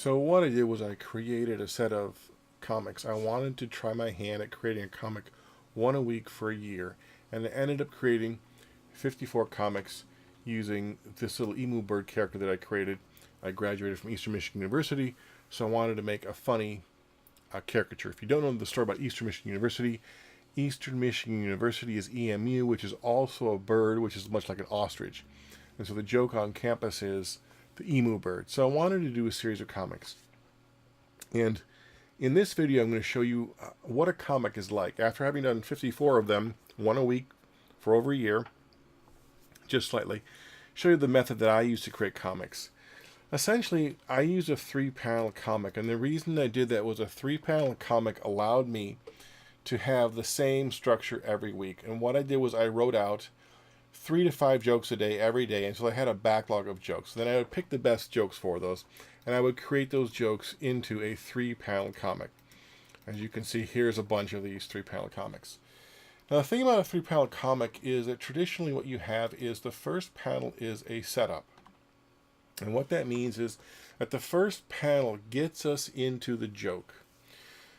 So what I did was I created a set of comics. I wanted to try my hand at creating a comic one a week for a year, and I ended up creating 54 comics using this little emu bird character that I created. I graduated from Eastern Michigan University, so I wanted to make a funny caricature. If you don't know the story about Eastern Michigan University, Eastern Michigan University is EMU, which is also a bird, which is much like an ostrich. And so the joke on campus is the emu bird. So I wanted to do a series of comics. And in this video, I'm going to show you what a comic is like. After having done 54 of them, one a week for over a year, just slightly, show you the method that I use to create comics. Essentially, I use a 3-panel comic, and the reason I did that was a 3-panel comic allowed me to have the same structure every week. And what I did was I wrote out 3 to 5 jokes a day every day until I had a backlog of jokes. Then I would pick the best jokes for those, and I would create those jokes into a 3-panel comic. As you can see, here's a bunch of these 3-panel comics. Now, the thing about a 3-panel comic is that traditionally what you have is the first panel is a setup. And what that means is that the first panel gets us into the joke.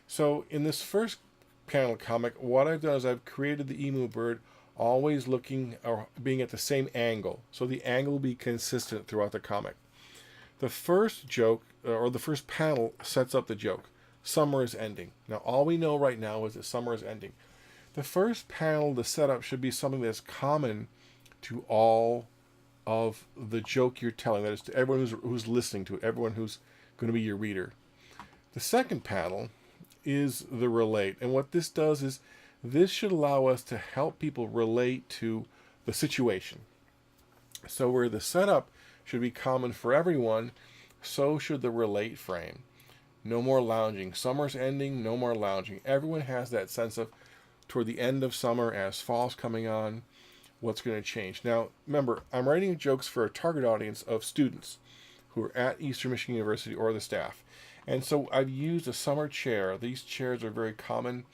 So in this first panel comic, what I've done is I've created the emu bird always looking or being at the same angle. So the angle will be consistent throughout the comic. The first joke, or the first panel, sets up the joke. Summer is ending. Now, all we know right now is that summer is ending. The first panel, the setup, should be something that's common to all of the joke you're telling. That is to everyone who's listening to it, everyone who's going to be your reader. The second panel is the relate. And what this does is this should allow us to help people relate to the situation. So where the setup should be common for everyone, so should the relate frame. No more lounging. Summer's ending, no more lounging. Everyone has that sense of toward the end of summer as fall's coming on, what's going to change. Now, remember, I'm writing jokes for a target audience of students who are at Eastern Michigan University or the staff. And so I've used a summer chair. These chairs are very common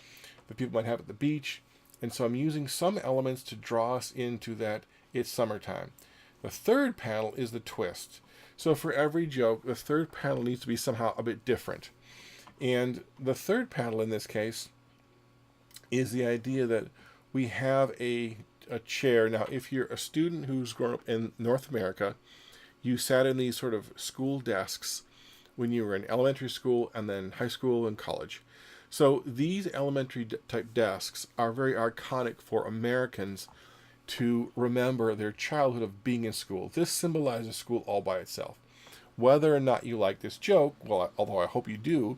that people might have at the beach. And so I'm using some elements to draw us into that it's summertime. The third panel is the twist. So for every joke, the third panel needs to be somehow a bit different. And the third panel in this case is the idea that we have a chair. Now, if you're a student who's grown up in North America, you sat in these sort of school desks when you were in elementary school and then high school and college. So these elementary type desks are very iconic for Americans to remember their childhood of being in school. This symbolizes school all by itself. Whether or not you like this joke, well, although I hope you do,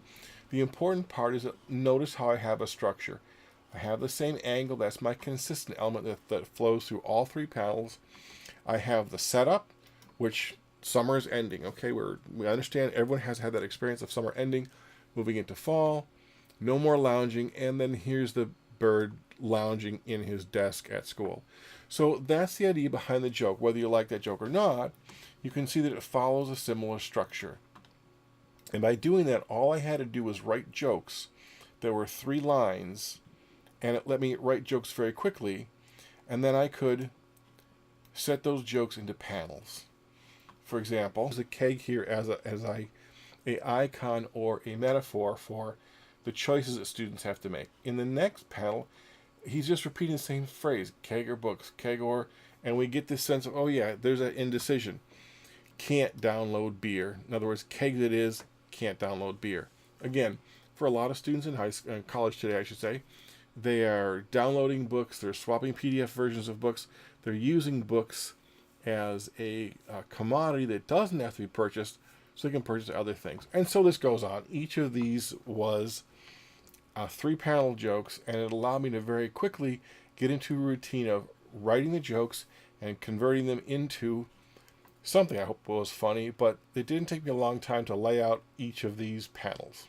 the important part is that notice how I have a structure. I have the same angle. That's my consistent element that flows through all 3 panels. I have the setup, which summer is ending. Okay, we understand everyone has had that experience of summer ending, moving into fall. No more lounging, and then here's the bird lounging in his desk at school. So that's the idea behind the joke. Whether you like that joke or not, you can see that it follows a similar structure. And by doing that, all I had to do was write jokes. There were 3 lines, and it let me write jokes very quickly, and then I could set those jokes into panels. For example, there's a keg here as a icon or a metaphor for the choices that students have to make. In the next panel, he's just repeating the same phrase, keg or books, keg or, and we get this sense of, oh yeah, there's that indecision. Can't download beer. In other words, keg that is, can't download beer. Again, for a lot of students in college today, I should say, they are downloading books, they're swapping PDF versions of books, they're using books as a commodity that doesn't have to be purchased, so they can purchase other things. And so this goes on. Each of these was 3-panel jokes, and it allowed me to very quickly get into a routine of writing the jokes and converting them into something I hope was funny, but it didn't take me a long time to lay out each of these panels.